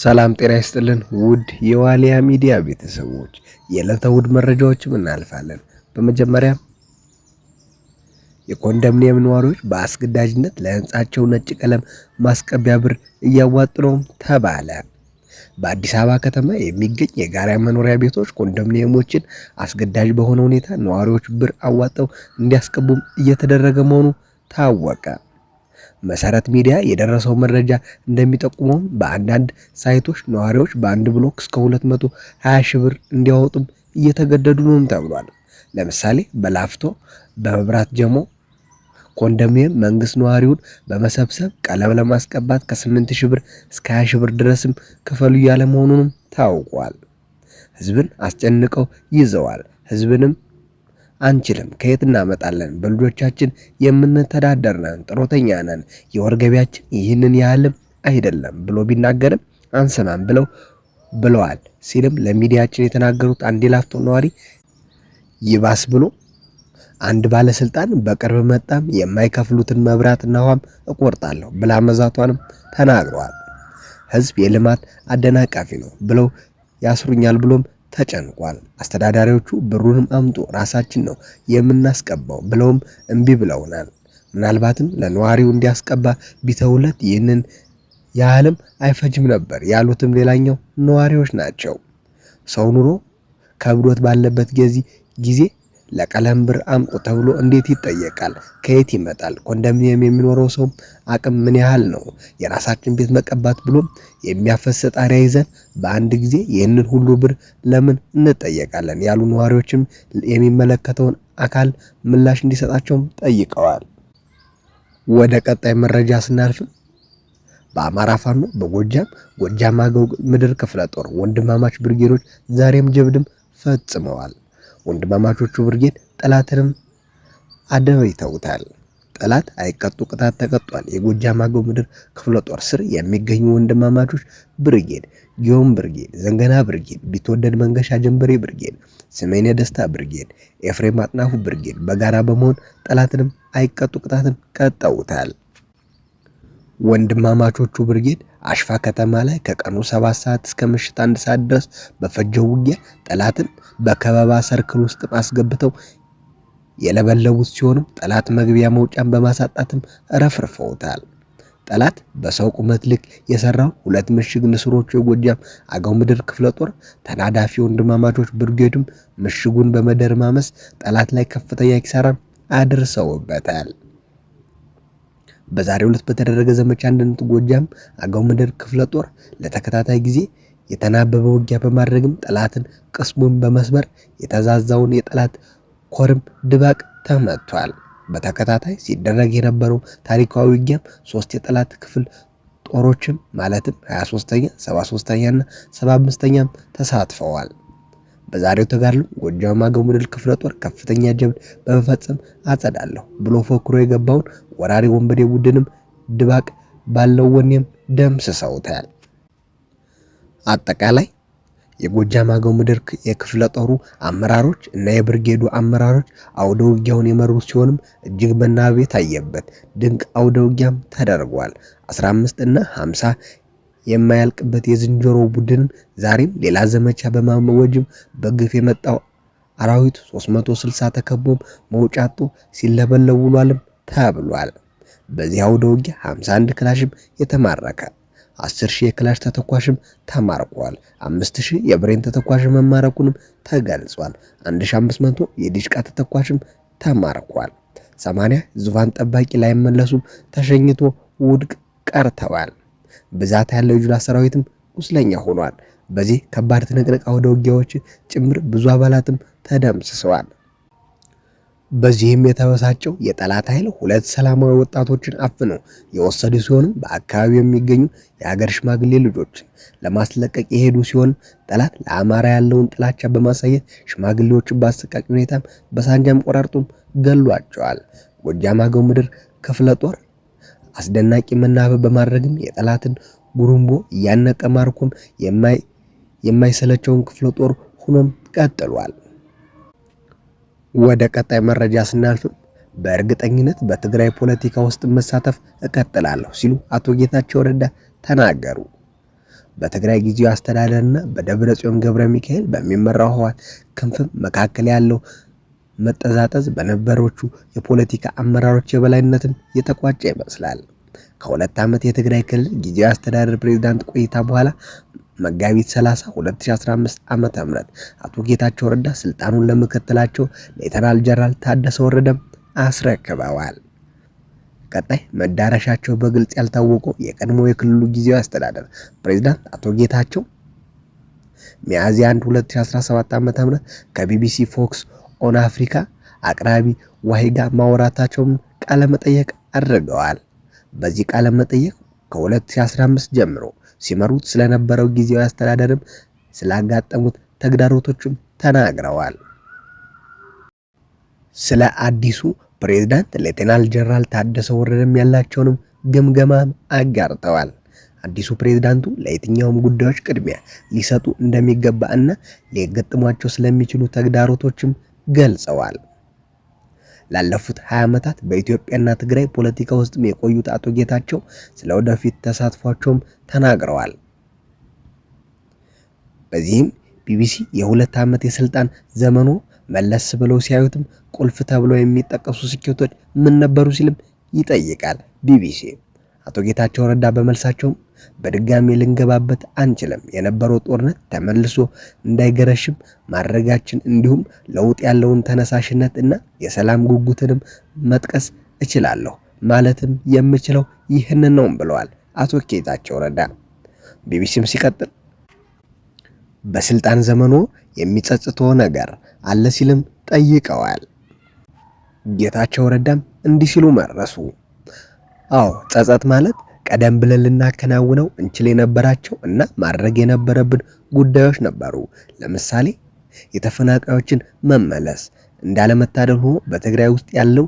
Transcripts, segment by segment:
ሰላም ጤና ይስጥልን ውድ የዋሊያ ሚዲያ ቤተሰቦች የዕለተ እሑድ መረጃዎችን እናልፋለን። በመጀመሪያ የኮንዶሚኒየም ነዋሪዎች በአስገዳጅነት ለህንጻቸው ነጭ ቀለም ማስቀቢያ ብር እያዋጡ ነው ተባለ። በአዲስ አበባ ከተማ የሚገኝ የጋራ መኖሪያ ቤቶች ኮንዶሚኒየሞችን አስገዳጅ በሆነ ሁኔታ ነዋሪዎች ብር አዋጠው እንዲያስቀቡም እየተደረገ መሆኑ ታወቀ። መሰረት ሚዲያ የደረሰው መረጃ እንደሚጠቁመው በአንዳንድ ሳይቶች ነዋሪዎች በአንድ ብሎክ እስከ 220 ሺህ ብር እንዲያወጡም እየተገደዱ ነው ተብሏል። ለምሳሌ በላፍቶ በመብራት ጀሞ ኮንዶሚኒየም መንግስት ነዋሪውን በመሰብሰብ ቀለም ለማስቀባት ከ8 ሺህ ብር እስከ 20 ሺህ ብር ድረስም ክፈሉ እያለ መሆኑንም ታውቋል። ህዝብን አስጨንቀው ይዘዋል። ህዝብንም አንችልም ከየት እናመጣለን? በልጆቻችን የምንተዳደር ነን፣ ጥሮተኛ ነን፣ የወር ገቢያችን ይህንን ያህልም አይደለም ብሎ ቢናገርም አንሰማም ብለዋል ሲልም ለሚዲያችን የተናገሩት አንድ የላፍቶ ነዋሪ ይባስ ብሎ አንድ ባለስልጣን በቅርብ መጣም የማይከፍሉትን መብራትና ውሃም እቆርጣለሁ ብላ መዛቷንም ተናግረዋል። ህዝብ የልማት አደናቃፊ ነው ብለው ያስሩኛል ብሎም ተጨንቋል። አስተዳዳሪዎቹ ብሩንም አምጡ ራሳችን ነው የምናስቀባው ብለውም እምቢ ብለውናል። ምናልባትም ለነዋሪው እንዲያስቀባ ቢተውለት ይህንን ያህልም አይፈጅም ነበር ያሉትም ሌላኛው ነዋሪዎች ናቸው። ሰው ኑሮ ከብዶት ባለበት ጊዜ ለቀለም ብር አምጡ ተብሎ እንዴት ይጠየቃል? ከየት ይመጣል? ኮንዶሚኒየም የሚኖረው ሰው አቅም ምን ያህል ነው? የራሳችን ቤት መቀባት ብሎም የሚያፈስ ጣሪያ ይዘን በአንድ ጊዜ ይህንን ሁሉ ብር ለምን እንጠየቃለን? ያሉ ነዋሪዎችም የሚመለከተውን አካል ምላሽ እንዲሰጣቸውም ጠይቀዋል። ወደ ቀጣይ መረጃ ስናልፍ በአማራ ፋኖ በጎጃም አገው ምድር ክፍለ ጦር ወንድማማች ብርጌዶች ዛሬም ጀብድም ፈጽመዋል። ወንድማማቾቹ ብርጌድ ጠላትንም አደበይተውታል። ጠላት አይቀጡ ቅጣት ተቀጧል። የጎጃም አገው ምድር ክፍለ ጦር ስር የሚገኙ ወንድማማቾች ብርጌድ፣ ጊዮን ብርጌድ፣ ዘንገና ብርጌድ፣ ቢትወደድ መንገሻ ጀንበሬ ብርጌድ፣ ስሜነ ደስታ ብርጌድ፣ ኤፍሬም አጥናፉ ብርጌድ በጋራ በመሆን ጠላትንም አይቀጡ ቅጣትን ቀጠውታል። ወንድማማቾቹ ብርጌድ አሽፋ ከተማ ላይ ከቀኑ 7 ሰዓት እስከ ምሽት 1 ሰዓት ድረስ በፈጀው ውጊያ ጠላትን በከበባ ሰርክል ውስጥ አስገብተው የለበለቡት ሲሆንም ጠላት መግቢያ መውጫን በማሳጣትም ረፍርፈውታል። ጠላት በሰው ቁመት ልክ የሰራው 2 ምሽግ ንስሮቹ የጎጃም አገው ምድር ክፍለ ጦር ተናዳፊ ወንድማማቾች ብርጌድም ምሽጉን በመደርማመስ ጠላት ላይ ከፍተኛ ኪሳራን አድርሰውበታል። በዛሬው ዕለት በተደረገ ዘመቻ አንድነት ጎጃም አገው ምድር ክፍለ ጦር ለተከታታይ ጊዜ የተናበበ ውጊያ በማድረግም ጠላትን ቅስሙን በመስበር የተዛዛውን የጠላት ኮርም ድባቅ ተመቷል። በተከታታይ ሲደረግ የነበረው ታሪካዊ ውጊያም 3 የጠላት ክፍል ጦሮችም ማለትም 23ኛ፣ 73ኛ እና 75ኛም ተሳትፈዋል። በዛሬው ተጋድሎ ጎጃም አገው ምድር ክፍለ ጦር ከፍተኛ ጀብድ በመፈጸም አጸዳለሁ ብሎ ፎክሮ የገባውን ወራሪ ወንበዴ ቡድንም ድባቅ ባለው ወኔም ደምስሰውታል። አጠቃላይ የጎጃም አገው ምድር የክፍለ ጦሩ አመራሮች እና የብርጌዱ አመራሮች አውደ ውጊያውን የመሩ ሲሆንም እጅግ መናበብ የታየበት ድንቅ አውደ ውጊያም ተደርጓል። 15 እና 50 የማያልቅበት የዝንጀሮ ቡድን ዛሬም ሌላ ዘመቻ በማወጅም በግፍ የመጣው አራዊት 360 ተከቦም መውጫጡ ሲለበለብ ውሏልም ተብሏል። በዚህ አውደ ውጊያ 51 ክላሽም የተማረከ 10,000 የክላሽ ተተኳሽም ተማርቋል። 5,000 የብሬን ተተኳሽም መማረኩንም ተገልጿል። 1,500 የዲሽቃ ተተኳሽም ተማርቋል። 80 ዙፋን ጠባቂ ላይ መለሱም ተሸኝቶ ውድቅ ቀርተዋል። ብዛት ያለው ጁላ ሰራዊትም ቁስለኛ ሆኗል። በዚህ ከባድ ትንቅንቅ አውደ ውጊያዎች ጭምር ብዙ አባላትም ተደምስሰዋል። በዚህም የተበሳጨው የጠላት ኃይል 2 ሰላማዊ ወጣቶችን አፍነው የወሰዱ ሲሆን በአካባቢው የሚገኙ የሀገር ሽማግሌ ልጆችን ለማስለቀቅ የሄዱ ሲሆን ጠላት ለአማራ ያለውን ጥላቻ በማሳየት ሽማግሌዎችን በአሰቃቂ ሁኔታም በሳንጃም ቆራርጦም ገሏቸዋል። ጎጃም አገው ምድር ክፍለ ጦር አስደናቂ መናበብ በማድረግም የጠላትን ጉሩምቦ እያነቀ ማርኮም የማይሰለቸውን ክፍለ ጦር ሆኖም ቀጥሏል። ወደ ቀጣይ መረጃ ስናልፍ በእርግጠኝነት በትግራይ ፖለቲካ ውስጥ መሳተፍ እቀጥላለሁ ሲሉ አቶ ጌታቸው ረዳ ተናገሩ። በትግራይ ጊዜያዊ አስተዳደርና በደብረጽዮን ገብረ ሚካኤል በሚመራው ህወሓት ክንፍ መካከል ያለው መጠዛጠዝ በነበሮቹ የፖለቲካ አመራሮች የበላይነትም የተቋጨ ይመስላል። ከሁለት ዓመት የትግራይ ክልል ጊዜያዊ አስተዳደር ፕሬዝዳንት ቆይታ በኋላ መጋቢት 30 2015 ዓመተ ምህረት አቶ ጌታቸው ረዳ ስልጣኑን ለምክትላቸው ሌተናል ጀነራል ታደሰ ወረደም አስረክበዋል። ቀጣይ መዳረሻቸው በግልጽ ያልታወቀው የቀድሞ የክልሉ ጊዜያዊ አስተዳደር ፕሬዝዳንት አቶ ጌታቸው ሚያዝያ 1 2017 ዓመተ ምህረት ከቢቢሲ ፎክስ ኦን አፍሪካ አቅራቢ ዋሂጋ ማውራታቸውን ቃለ መጠየቅ አድርገዋል። በዚህ ቃለ መጠየቅ ከ2015 ጀምሮ ሲመሩት ስለነበረው ጊዜያዊ አስተዳደርም ስላጋጠሙት ተግዳሮቶችም ተናግረዋል። ስለ አዲሱ ፕሬዝዳንት ሌተናል ጀነራል ታደሰ ወረደም ያላቸውንም ግምገማ አጋርተዋል። አዲሱ ፕሬዝዳንቱ ለየትኛውም ጉዳዮች ቅድሚያ ሊሰጡ እንደሚገባ እና ሊገጥሟቸው ስለሚችሉ ተግዳሮቶችም ገልጸዋል። ላለፉት 20 ዓመታት በኢትዮጵያና ትግራይ ፖለቲካ ውስጥ የቆዩት አቶ ጌታቸው ስለ ወደፊት ተሳትፏቸውም ተናግረዋል። በዚህም ቢቢሲ የ2 ዓመት የስልጣን ዘመኑ መለስ ብለው ሲያዩትም ቁልፍ ተብለው የሚጠቀሱ ስኬቶች ምን ነበሩ ሲልም ይጠይቃል ቢቢሲ። አቶ ጌታቸው ረዳ በመልሳቸውም በድጋሚ ልንገባበት አንችልም፣ የነበረው ጦርነት ተመልሶ እንዳይገረሽም ማድረጋችን እንዲሁም ለውጥ ያለውን ተነሳሽነት እና የሰላም ጉጉትንም መጥቀስ እችላለሁ፣ ማለትም የምችለው ይህንን ነው ብለዋል አቶ ጌታቸው ረዳ። ቢቢሲም ሲቀጥል በስልጣን ዘመኑ የሚጸጽተው ነገር አለ ሲልም ጠይቀዋል። ጌታቸው ረዳም እንዲህ ሲሉ መረሱ። አዎ ጸጸት ማለት ቀደም ብለን ልናከናውነው እንችል የነበራቸው እና ማድረግ የነበረብን ጉዳዮች ነበሩ። ለምሳሌ የተፈናቃዮችን መመለስ። እንዳለመታደል ሆኖ በትግራይ ውስጥ ያለው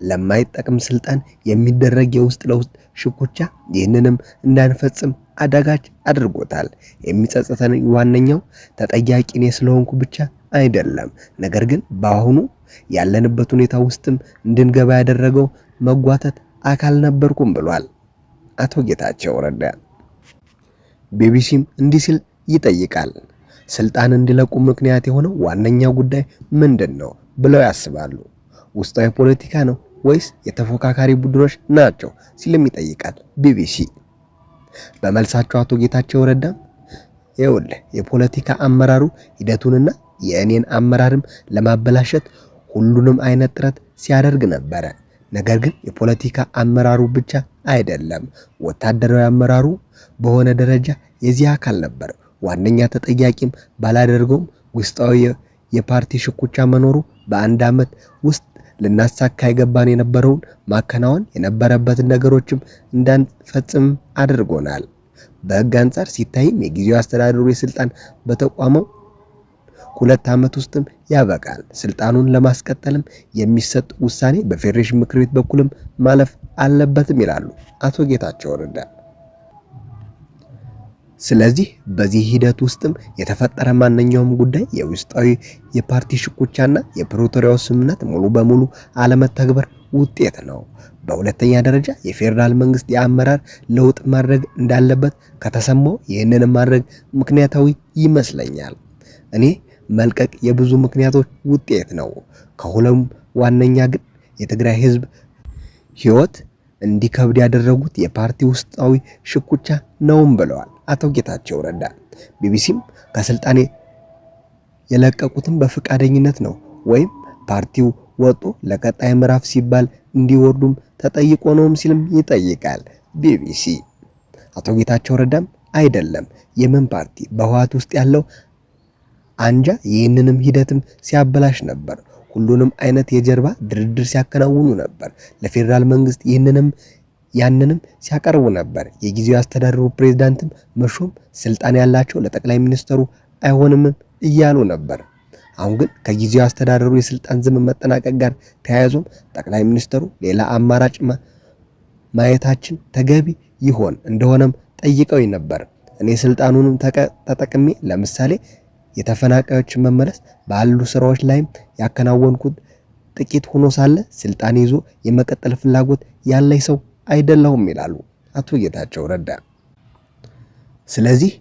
ለማይጠቅም ስልጣን የሚደረግ የውስጥ ለውስጥ ሽኩቻ ይህንንም እንዳንፈጽም አዳጋች አድርጎታል። የሚጸጽተን ዋነኛው ተጠያቂ እኔ ስለሆንኩ ብቻ አይደለም፣ ነገር ግን በአሁኑ ያለንበት ሁኔታ ውስጥም እንድንገባ ያደረገው መጓተት አካል ነበርኩም ብሏል አቶ ጌታቸው ረዳ። ቢቢሲም እንዲህ ሲል ይጠይቃል። ስልጣን እንዲለቁ ምክንያት የሆነው ዋነኛው ጉዳይ ምንድን ነው ብለው ያስባሉ? ውስጣዊ ፖለቲካ ነው ወይስ የተፎካካሪ ቡድኖች ናቸው ሲልም ይጠይቃል ቢቢሲ። በመልሳቸው አቶ ጌታቸው ረዳም ይኸውልህ የፖለቲካ አመራሩ ሂደቱንና የእኔን አመራርም ለማበላሸት ሁሉንም አይነት ጥረት ሲያደርግ ነበረ። ነገር ግን የፖለቲካ አመራሩ ብቻ አይደለም፣ ወታደራዊ አመራሩ በሆነ ደረጃ የዚህ አካል ነበር። ዋነኛ ተጠያቂም ባላደርገውም ውስጣዊ የፓርቲ ሽኩቻ መኖሩ በአንድ ዓመት ውስጥ ልናሳካ የገባን የነበረውን ማከናወን የነበረበትን ነገሮችም እንዳንፈጽም አድርጎናል። በሕግ አንጻር ሲታይም የጊዜያዊ አስተዳደሩ የስልጣን በተቋመው 2 ዓመት ውስጥም ያበቃል። ስልጣኑን ለማስቀጠልም የሚሰጥ ውሳኔ በፌዴሬሽን ምክር ቤት በኩልም ማለፍ አለበትም ይላሉ አቶ ጌታቸው ረዳ። ስለዚህ በዚህ ሂደት ውስጥም የተፈጠረ ማንኛውም ጉዳይ የውስጣዊ የፓርቲ ሽኩቻና የፕሪቶሪያው ስምምነት ሙሉ በሙሉ አለመተግበር ውጤት ነው። በሁለተኛ ደረጃ የፌዴራል መንግስት የአመራር ለውጥ ማድረግ እንዳለበት ከተሰማው ይህንን ማድረግ ምክንያታዊ ይመስለኛል። እኔ መልቀቅ የብዙ ምክንያቶች ውጤት ነው። ከሁሉም ዋነኛ ግን የትግራይ ህዝብ ህይወት እንዲከብድ ያደረጉት የፓርቲ ውስጣዊ ሽኩቻ ነውም ብለዋል አቶ ጌታቸው ረዳ። ቢቢሲም ከስልጣኔ የለቀቁትም በፈቃደኝነት ነው ወይም ፓርቲው ወጦ ለቀጣይ ምዕራፍ ሲባል እንዲወርዱም ተጠይቆ ነውም ሲልም ይጠይቃል ቢቢሲ። አቶ ጌታቸው ረዳም አይደለም የምን ፓርቲ በህወሓት ውስጥ ያለው አንጃ ይህንንም ሂደትም ሲያበላሽ ነበር። ሁሉንም አይነት የጀርባ ድርድር ሲያከናውኑ ነበር። ለፌዴራል መንግስት ይህንንም ያንንም ሲያቀርቡ ነበር። የጊዜያዊ አስተዳደሩ ፕሬዝዳንትም መሾም ስልጣን ያላቸው ለጠቅላይ ሚኒስትሩ አይሆንም እያሉ ነበር። አሁን ግን ከጊዜያዊ አስተዳደሩ የስልጣን ዘመን መጠናቀቅ ጋር ተያይዞም ጠቅላይ ሚኒስትሩ ሌላ አማራጭ ማየታችን ተገቢ ይሆን እንደሆነም ጠይቀው ነበር። እኔ ስልጣኑንም ተጠቅሜ ለምሳሌ የተፈናቃዮች መመለስ ባሉ ስራዎች ላይም ያከናወንኩት ጥቂት ሆኖ ሳለ ስልጣን ይዞ የመቀጠል ፍላጎት ያለኝ ሰው አይደለሁም ይላሉ አቶ ጌታቸው ረዳ። ስለዚህ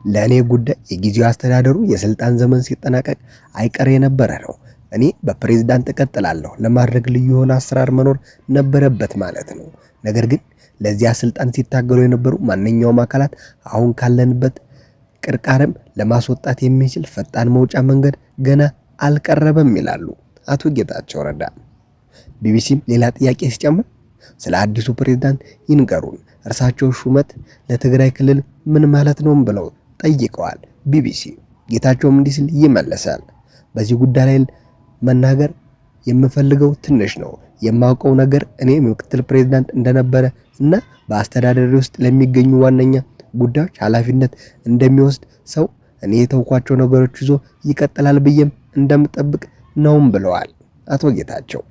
ለእኔ ጉዳይ የጊዜው አስተዳደሩ የስልጣን ዘመን ሲጠናቀቅ አይቀር የነበረ ነው። እኔ በፕሬዝዳንት እቀጥላለሁ ለማድረግ ልዩ የሆነ አሰራር መኖር ነበረበት ማለት ነው። ነገር ግን ለዚያ ስልጣን ሲታገሉ የነበሩ ማንኛውም አካላት አሁን ካለንበት ቅርቃርም ለማስወጣት የሚችል ፈጣን መውጫ መንገድ ገና አልቀረበም ይላሉ አቶ ጌታቸው ረዳ። ቢቢሲም ሌላ ጥያቄ ሲጨምር ስለ አዲሱ ፕሬዝዳንት ይንገሩን፣ እርሳቸው ሹመት ለትግራይ ክልል ምን ማለት ነው ብለው ጠይቀዋል። ቢቢሲ ጌታቸውም እንዲህ ሲል ይመለሳል። በዚህ ጉዳይ ላይ መናገር የምፈልገው ትንሽ ነው። የማውቀው ነገር እኔ ምክትል ፕሬዝዳንት እንደነበረ እና በአስተዳደሪ ውስጥ ለሚገኙ ዋነኛ ጉዳዮች ኃላፊነት እንደሚወስድ ሰው እኔ የተውኳቸው ነገሮች ይዞ ይቀጥላል ብዬም እንደምጠብቅ ነውም ብለዋል አቶ ጌታቸው።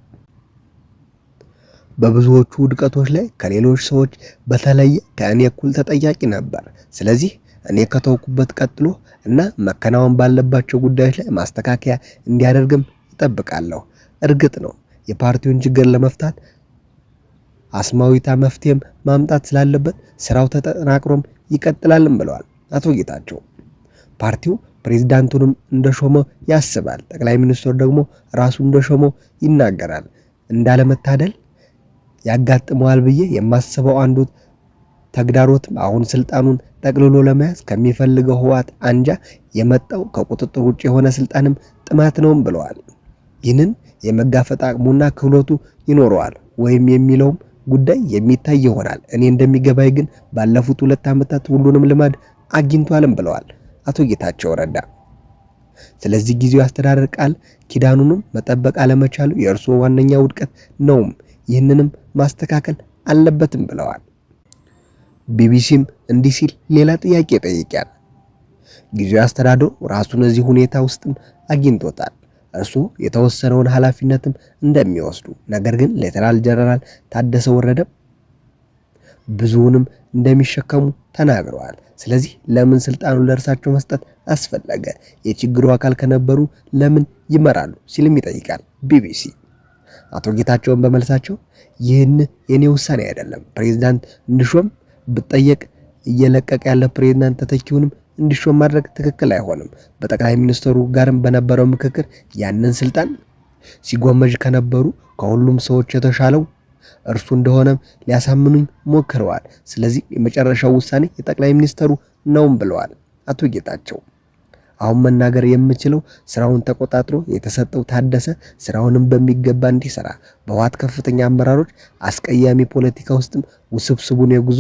በብዙዎቹ ውድቀቶች ላይ ከሌሎች ሰዎች በተለየ ከእኔ እኩል ተጠያቂ ነበር። ስለዚህ እኔ ከተውኩበት ቀጥሎ እና መከናወን ባለባቸው ጉዳዮች ላይ ማስተካከያ እንዲያደርግም እጠብቃለሁ። እርግጥ ነው የፓርቲውን ችግር ለመፍታት አስማዊታ መፍትሄም ማምጣት ስላለበት ስራው ተጠናክሮም ይቀጥላልም ብለዋል አቶ ጌታቸው። ፓርቲው ፕሬዝዳንቱንም እንደሾመ ያስባል። ጠቅላይ ሚኒስትሩ ደግሞ ራሱ እንደሾመ ይናገራል። እንዳለመታደል ያጋጥመዋል ብዬ የማስበው አንዱ ተግዳሮትም አሁን ስልጣኑን ጠቅልሎ ለመያዝ ከሚፈልገው ህወሓት አንጃ የመጣው ከቁጥጥር ውጭ የሆነ ስልጣንም ጥማት ነውም ብለዋል። ይህንን የመጋፈጥ አቅሙና ክህሎቱ ይኖረዋል ወይም የሚለውም ጉዳይ የሚታይ ይሆናል። እኔ እንደሚገባኝ ግን ባለፉት 2 ዓመታት ሁሉንም ልማድ አግኝቷልም ብለዋል አቶ ጌታቸው ረዳ። ስለዚህ ጊዜው አስተዳደር ቃል ኪዳኑንም መጠበቅ አለመቻሉ የእርሱ ዋነኛ ውድቀት ነውም፣ ይህንንም ማስተካከል አለበትም ብለዋል። ቢቢሲም እንዲህ ሲል ሌላ ጥያቄ ጠይቋል። ጊዜው አስተዳደሩ ራሱን እዚህ ሁኔታ ውስጥም አግኝቶታል። እርሱ የተወሰነውን ኃላፊነትም እንደሚወስዱ፣ ነገር ግን ሌተናል ጀነራል ታደሰ ወረደ ብዙውንም እንደሚሸከሙ ተናግረዋል። ስለዚህ ለምን ስልጣኑን ለእርሳቸው መስጠት አስፈለገ? የችግሩ አካል ከነበሩ ለምን ይመራሉ ሲልም ይጠይቃል ቢቢሲ። አቶ ጌታቸውን በመልሳቸው ይህን የኔ ውሳኔ አይደለም፣ ፕሬዝዳንት እንዲሾም ብጠየቅ እየለቀቀ ያለ ፕሬዝዳንት ተተኪውንም እንዲሾም ማድረግ ትክክል አይሆንም። በጠቅላይ ሚኒስትሩ ጋርም በነበረው ምክክር ያንን ስልጣን ሲጎመጅ ከነበሩ ከሁሉም ሰዎች የተሻለው እርሱ እንደሆነም ሊያሳምኑኝ ሞክረዋል። ስለዚህ የመጨረሻው ውሳኔ የጠቅላይ ሚኒስትሩ ነውም ብለዋል አቶ ጌታቸው። አሁን መናገር የምችለው ስራውን ተቆጣጥሮ የተሰጠው ታደሰ ስራውንም በሚገባ እንዲሰራ በህወሓት ከፍተኛ አመራሮች አስቀያሚ ፖለቲካ ውስጥም ውስብስቡን የጉዞ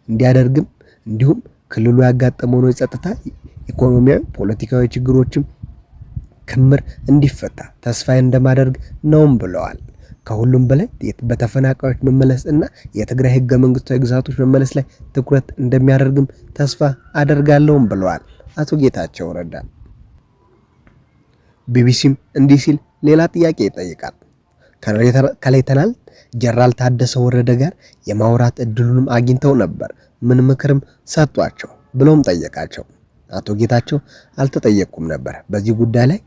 እንዲያደርግም እንዲሁም ክልሉ ያጋጠመው የጸጥታ፣ ኢኮኖሚያዊ፣ ፖለቲካዊ ችግሮችም ክምር እንዲፈታ ተስፋ እንደማደርግ ነውም ብለዋል። ከሁሉም በላይ በተፈናቃዮች መመለስ እና የትግራይ ህገ መንግስታዊ ግዛቶች መመለስ ላይ ትኩረት እንደሚያደርግም ተስፋ አደርጋለሁም ብለዋል አቶ ጌታቸው ረዳ። ቢቢሲም እንዲህ ሲል ሌላ ጥያቄ ይጠይቃል። ከሌተናል ጀነራል ታደሰ ወረደ ጋር የማውራት እድሉንም አግኝተው ነበር፣ ምን ምክርም ሰጧቸው ብሎም ጠየቃቸው። አቶ ጌታቸው አልተጠየቁም ነበር። በዚህ ጉዳይ ላይ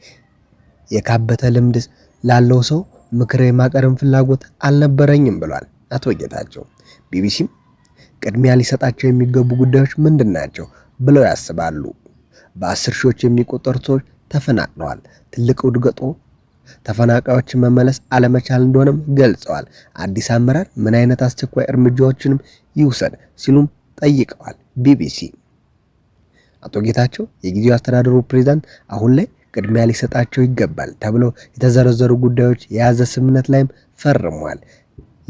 የካበተ ልምድ ላለው ሰው ምክር የማቀረብ ፍላጎት አልነበረኝም ብሏል አቶ ጌታቸው። ቢቢሲም ቅድሚያ ሊሰጣቸው የሚገቡ ጉዳዮች ምንድናቸው ብለው ያስባሉ? በ10 ሺዎች የሚቆጠሩ ሰዎች ተፈናቅለዋል። ትልቅ ውድቀቱ ተፈናቃዮችን መመለስ አለመቻል እንደሆነም ገልጸዋል። አዲስ አመራር ምን አይነት አስቸኳይ እርምጃዎችንም ይውሰድ ሲሉም ጠይቀዋል ቢቢሲ። አቶ ጌታቸው የጊዜው አስተዳደሩ ፕሬዝዳንት አሁን ላይ ቅድሚያ ሊሰጣቸው ይገባል ተብለው የተዘረዘሩ ጉዳዮች የያዘ ስምምነት ላይም ፈርሟል።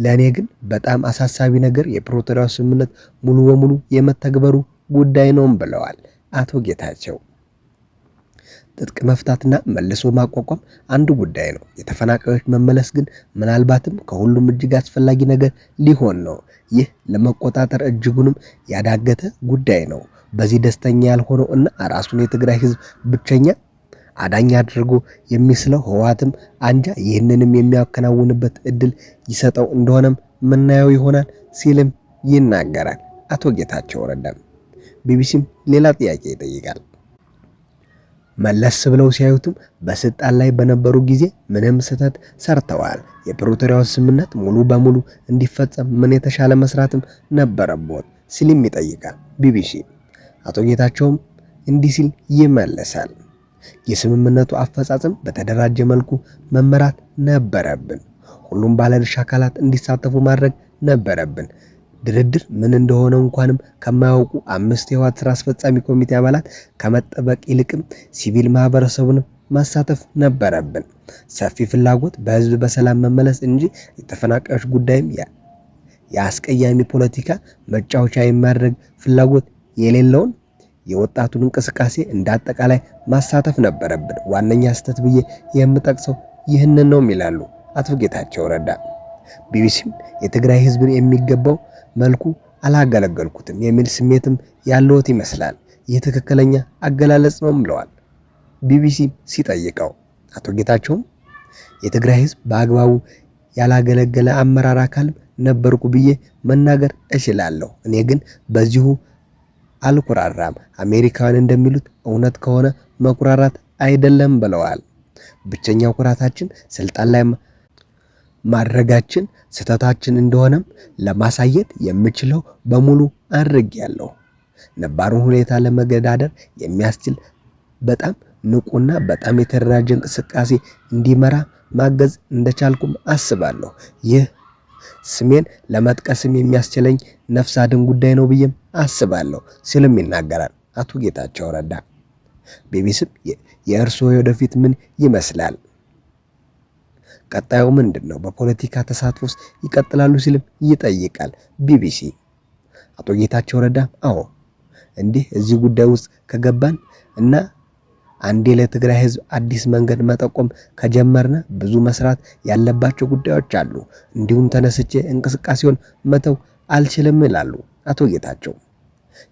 ለእኔ ግን በጣም አሳሳቢ ነገር የፕሪቶሪያው ስምምነት ሙሉ በሙሉ የመተግበሩ ጉዳይ ነውም ብለዋል አቶ ጌታቸው። ትጥቅ መፍታትና መልሶ ማቋቋም አንዱ ጉዳይ ነው። የተፈናቃዮች መመለስ ግን ምናልባትም ከሁሉም እጅግ አስፈላጊ ነገር ሊሆን ነው። ይህ ለመቆጣጠር እጅጉንም ያዳገተ ጉዳይ ነው። በዚህ ደስተኛ ያልሆነው እና ራሱን የትግራይ ህዝብ ብቸኛ አዳኝ አድርጎ የሚስለው ህወሓትም አንጃ ይህንንም የሚያከናውንበት እድል ይሰጠው እንደሆነም ምናየው ይሆናል ሲልም ይናገራል አቶ ጌታቸው ረዳ። ቢቢሲም ሌላ ጥያቄ ይጠይቃል። መለስ ብለው ሲያዩትም በስልጣን ላይ በነበሩ ጊዜ ምንም ስህተት ሰርተዋል። የፕሪቶሪያው ስምምነት ሙሉ በሙሉ እንዲፈጸም ምን የተሻለ መስራትም ነበረበት ሲልም ይጠይቃል ቢቢሲ። አቶ ጌታቸውም እንዲህ ሲል ይመለሳል። የስምምነቱ አፈጻጸም በተደራጀ መልኩ መመራት ነበረብን። ሁሉም ባለድርሻ አካላት እንዲሳተፉ ማድረግ ነበረብን። ድርድር ምን እንደሆነ እንኳንም ከማያውቁ 5 የህወሓት ስራ አስፈጻሚ ኮሚቴ አባላት ከመጠበቅ ይልቅም ሲቪል ማህበረሰቡን ማሳተፍ ነበረብን። ሰፊ ፍላጎት በህዝብ በሰላም መመለስ እንጂ የተፈናቃዮች ጉዳይም የአስቀያሚ ፖለቲካ መጫወቻ የማድረግ ፍላጎት የሌለውን የወጣቱን እንቅስቃሴ እንዳጠቃላይ ማሳተፍ ነበረብን። ዋነኛ ስህተት ብዬ የምጠቅሰው ይህንን ነው ይላሉ አቶ ጌታቸው ረዳ። ቢቢሲም የትግራይ ህዝብን የሚገባው መልኩ አላገለገልኩትም የሚል ስሜትም ያለውት ይመስላል። ይህ ትክክለኛ አገላለጽ ነው ብለዋል ቢቢሲ ሲጠይቀው። አቶ ጌታቸውም የትግራይ ህዝብ በአግባቡ ያላገለገለ አመራር አካል ነበርኩ ብዬ መናገር እችላለሁ። እኔ ግን በዚሁ አልኩራራም። አሜሪካውያን እንደሚሉት እውነት ከሆነ መኩራራት አይደለም ብለዋል። ብቸኛው ኩራታችን ስልጣን ላይ ማድረጋችን ስህተታችን እንደሆነም ለማሳየት የምችለው በሙሉ አድርጌያለሁ። ነባሩን ሁኔታ ለመገዳደር የሚያስችል በጣም ንቁና በጣም የተደራጀ እንቅስቃሴ እንዲመራ ማገዝ እንደቻልኩም አስባለሁ። ይህ ስሜን ለመጥቀስም የሚያስችለኝ ነፍስ አድን ጉዳይ ነው ብዬም አስባለሁ ሲልም ይናገራል አቶ ጌታቸው ረዳ። ቢቢሲም የእርስዎ ወደፊት ምን ይመስላል? ቀጣዩ ምንድነው? በፖለቲካ ተሳትፎ ውስጥ ይቀጥላሉ ሲልም ይጠይቃል ቢቢሲ። አቶ ጌታቸው ረዳ አዎ እንዲህ እዚህ ጉዳይ ውስጥ ከገባን እና አንዴ ለትግራይ ህዝብ አዲስ መንገድ መጠቆም ከጀመርነ ብዙ መስራት ያለባቸው ጉዳዮች አሉ። እንዲሁም ተነስቼ እንቅስቃሴውን መተው አልችልም ይላሉ አቶ ጌታቸው።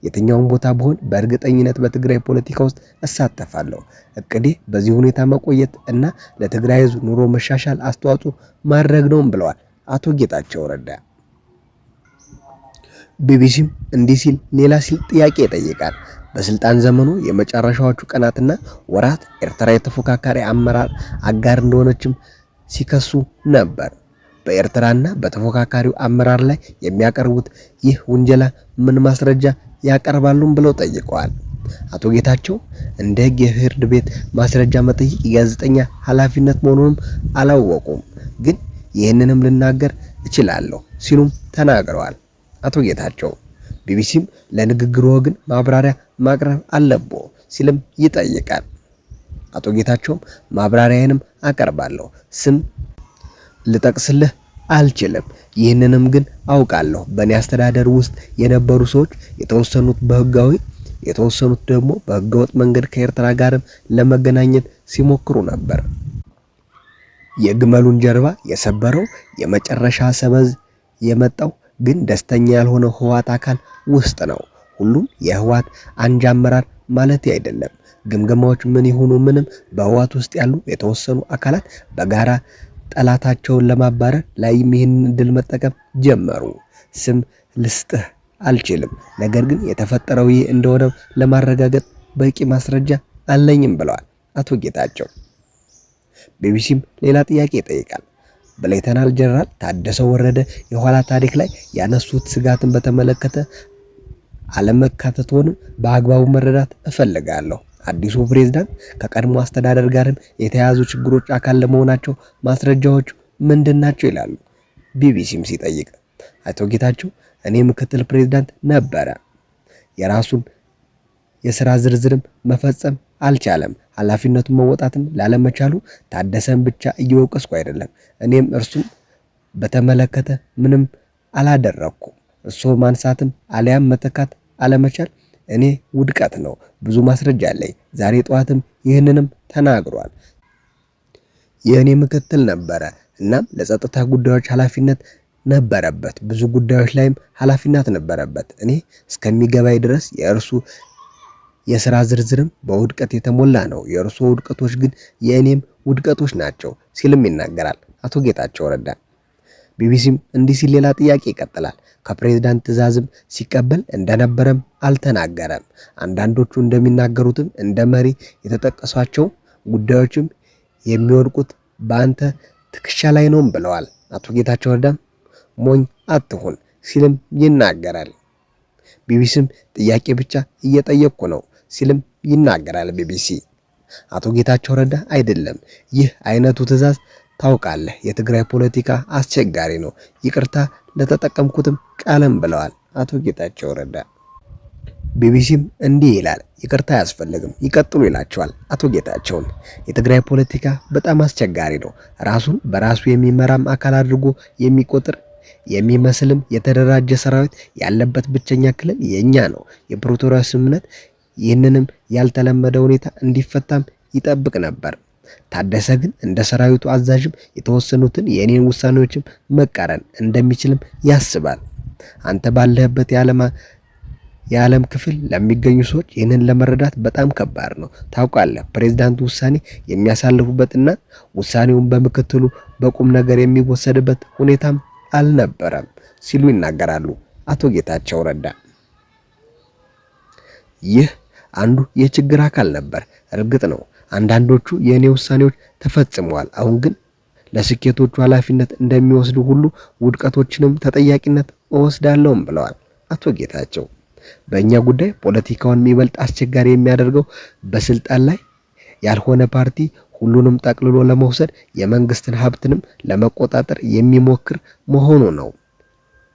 የትኛውን ቦታ ብሆን በእርግጠኝነት በትግራይ ፖለቲካ ውስጥ እሳተፋለሁ። እቅዴ በዚህ ሁኔታ መቆየት እና ለትግራይ ህዝብ ኑሮ መሻሻል አስተዋጽኦ ማድረግ ነው ብለዋል አቶ ጌታቸው ረዳ። ቢቢሲም እንዲህ ሲል ሌላ ጥያቄ ይጠይቃል። በስልጣን ዘመኑ የመጨረሻዎቹ ቀናትና ወራት ኤርትራ የተፎካካሪ አመራር አጋር እንደሆነችም ሲከሱ ነበር። በኤርትራና በተፎካካሪው አመራር ላይ የሚያቀርቡት ይህ ውንጀላ ምን ማስረጃ ያቀርባሉም ብለው ጠይቀዋል። አቶ ጌታቸው እንደ ህግ የፍርድ ቤት ማስረጃ መጠየቅ የጋዜጠኛ ኃላፊነት መሆኑንም አላወቁም፣ ግን ይህንንም ልናገር እችላለሁ ሲሉም ተናግረዋል አቶ ጌታቸው። ቢቢሲም ለንግግሩ ግን ማብራሪያ ማቅረብ አለብዎ ሲልም ይጠይቃል። አቶ ጌታቸውም ማብራሪያዬንም አቀርባለሁ፣ ስም ልጠቅስልህ አልችልም። ይህንንም ግን አውቃለሁ። በእኔ አስተዳደር ውስጥ የነበሩ ሰዎች የተወሰኑት በህጋዊ የተወሰኑት ደግሞ በህገወጥ መንገድ ከኤርትራ ጋርም ለመገናኘት ሲሞክሩ ነበር። የግመሉን ጀርባ የሰበረው የመጨረሻ ሰበዝ የመጣው ግን ደስተኛ ያልሆነ ህወሓት አካል ውስጥ ነው። ሁሉም የህወሓት አንጃ አመራር ማለት አይደለም። ግምገማዎች ምን ይሁኑ ምንም በህወሓት ውስጥ ያሉ የተወሰኑ አካላት በጋራ ጠላታቸውን ለማባረር ላይ ይህንን እድል መጠቀም ጀመሩ። ስም ልስጥህ አልችልም፣ ነገር ግን የተፈጠረው ይህ እንደሆነ ለማረጋገጥ በቂ ማስረጃ አለኝም ብለዋል አቶ ጌታቸው። ቢቢሲም ሌላ ጥያቄ ይጠይቃል። በሌተናል ጀነራል ታደሰ ወረደ የኋላ ታሪክ ላይ ያነሱት ስጋትን በተመለከተ አለመካተቱን በአግባቡ መረዳት እፈልጋለሁ። አዲሱ ፕሬዝዳንት ከቀድሞ አስተዳደር ጋርም የተያያዙ ችግሮች አካል ለመሆናቸው ማስረጃዎች ምንድናቸው ይላሉ ቢቢሲም ሲጠይቅ። አቶ ጌታቸው እኔ ምክትል ፕሬዝዳንት ነበረ፣ የራሱን የሥራ ዝርዝርም መፈጸም አልቻለም። ኃላፊነቱን መወጣትም ላለመቻሉ ታደሰን ብቻ እየወቀስኩ አይደለም፣ እኔም እርሱም በተመለከተ ምንም አላደረኩም። እርሶ ማንሳትም አሊያም መተካት አለመቻል እኔ ውድቀት ነው። ብዙ ማስረጃ አለኝ። ዛሬ ጠዋትም ይህንንም ተናግሯል። የእኔ ምክትል ነበረ፣ እናም ለጸጥታ ጉዳዮች ኃላፊነት ነበረበት። ብዙ ጉዳዮች ላይም ኃላፊነት ነበረበት። እኔ እስከሚገባይ ድረስ የእርሱ የሥራ ዝርዝርም በውድቀት የተሞላ ነው። የእርሱ ውድቀቶች ግን የእኔም ውድቀቶች ናቸው ሲልም ይናገራል አቶ ጌታቸው ረዳ። ቢቢሲም እንዲህ ሲል ሌላ ጥያቄ ይቀጥላል። ከፕሬዝዳንት ትዕዛዝም ሲቀበል እንደነበረም አልተናገረም። አንዳንዶቹ እንደሚናገሩትም እንደ መሪ የተጠቀሷቸው ጉዳዮችም የሚወድቁት በአንተ ትከሻ ላይ ነው ብለዋል አቶ ጌታቸው ረዳም ሞኝ አትሁን ሲልም ይናገራል። ቢቢሲም ጥያቄ ብቻ እየጠየቅኩ ነው ሲልም ይናገራል። ቢቢሲ አቶ ጌታቸው ረዳ አይደለም ይህ አይነቱ ትዕዛዝ ታውቃለህ፣ የትግራይ ፖለቲካ አስቸጋሪ ነው፣ ይቅርታ ለተጠቀምኩትም ቃልም ብለዋል አቶ ጌታቸው ረዳ። ቢቢሲም እንዲህ ይላል፣ ይቅርታ አያስፈልግም ይቀጥሉ ይላቸዋል አቶ ጌታቸውን። የትግራይ ፖለቲካ በጣም አስቸጋሪ ነው። ራሱን በራሱ የሚመራም አካል አድርጎ የሚቆጥር የሚመስልም የተደራጀ ሰራዊት ያለበት ብቸኛ ክልል የኛ ነው። የፕሪቶሪያ ስምምነት ይህንንም ያልተለመደ ሁኔታ እንዲፈታም ይጠብቅ ነበር። ታደሰ ግን እንደ ሰራዊቱ አዛዥም የተወሰኑትን የኔን ውሳኔዎችም መቃረን እንደሚችልም ያስባል። አንተ ባለህበት የዓለም ክፍል ለሚገኙ ሰዎች ይህንን ለመረዳት በጣም ከባድ ነው። ታውቃለህ፣ ፕሬዝዳንቱ ውሳኔ የሚያሳልፉበትና ውሳኔውን በምክትሉ በቁም ነገር የሚወሰድበት ሁኔታም አልነበረም ሲሉ ይናገራሉ አቶ ጌታቸው ረዳ። ይህ አንዱ የችግር አካል ነበር። እርግጥ ነው አንዳንዶቹ የኔ ውሳኔዎች ተፈጽመዋል። አሁን ግን ለስኬቶቹ ኃላፊነት እንደሚወስዱ ሁሉ ውድቀቶችንም ተጠያቂነት እወስዳለሁም ብለዋል አቶ ጌታቸው። በእኛ ጉዳይ ፖለቲካውን የሚበልጥ አስቸጋሪ የሚያደርገው በስልጣን ላይ ያልሆነ ፓርቲ ሁሉንም ጠቅልሎ ለመውሰድ የመንግስትን ሀብትንም ለመቆጣጠር የሚሞክር መሆኑ ነው።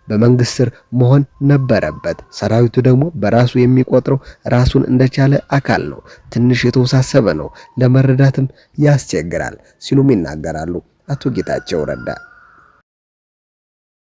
በመንግስት ስር መሆን ነበረበት። ሰራዊቱ ደግሞ በራሱ የሚቆጥረው ራሱን እንደቻለ አካል ነው። ትንሽ የተወሳሰበ ነው፣ ለመረዳትም ያስቸግራል ሲሉም ይናገራሉ አቶ ጌታቸው ረዳ።